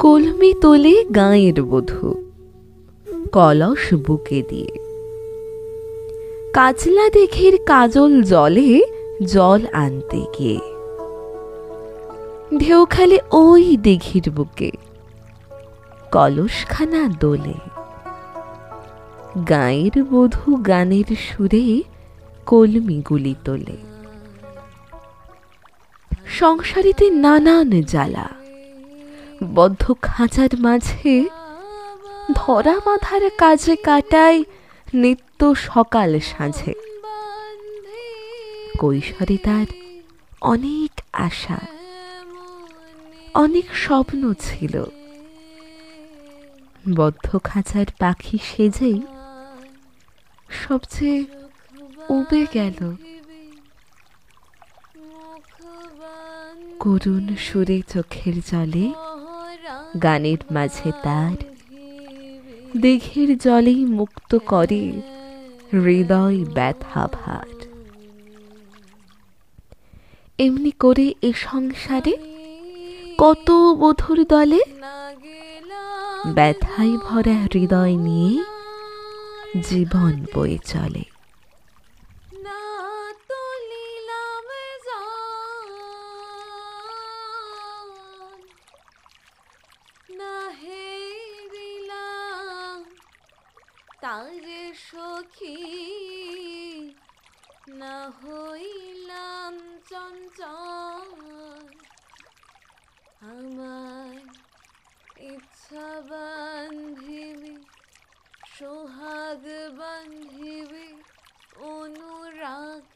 কলমি তোলে গাঁয়ের বধূ কলস বুকে দিয়ে, কাজলা দিঘির কাজল জলে জল আনতে গিয়ে। ঢেউ খেলে ওই দিঘির বুকে, কলসখানা দোলে। গাঁয়ের বধূ গানের সুরে কলমি গুলি তোলে। সংসারিতে নানান জ্বালা, বদ্ধ খাঁচার মাঝে ধরা বাঁধার কাজে কাটায় নিত্য সকাল সাঁঝে। কৈশোরে তার অনেক আশা, অনেক স্বপ্ন ছিল। বদ্ধ খাঁচার পাখি সেজেই সবচেয়ে উবে গেল। করুণ সুরে চোখের জলে গানের মাঝে তার দিঘির জলেই মুক্ত করে হৃদয় ব্যথা ভার। এমনি করে এ সংসারে কত বধূর দলে ব্যথায় ভরা হৃদয় নিয়ে জীবন বয়ে চলে। তারে সখী না হইলাম চঞ্চল, আমার ইচ্ছা বান্ধিবি সোহাগ বান্ধিবি অনুরাগ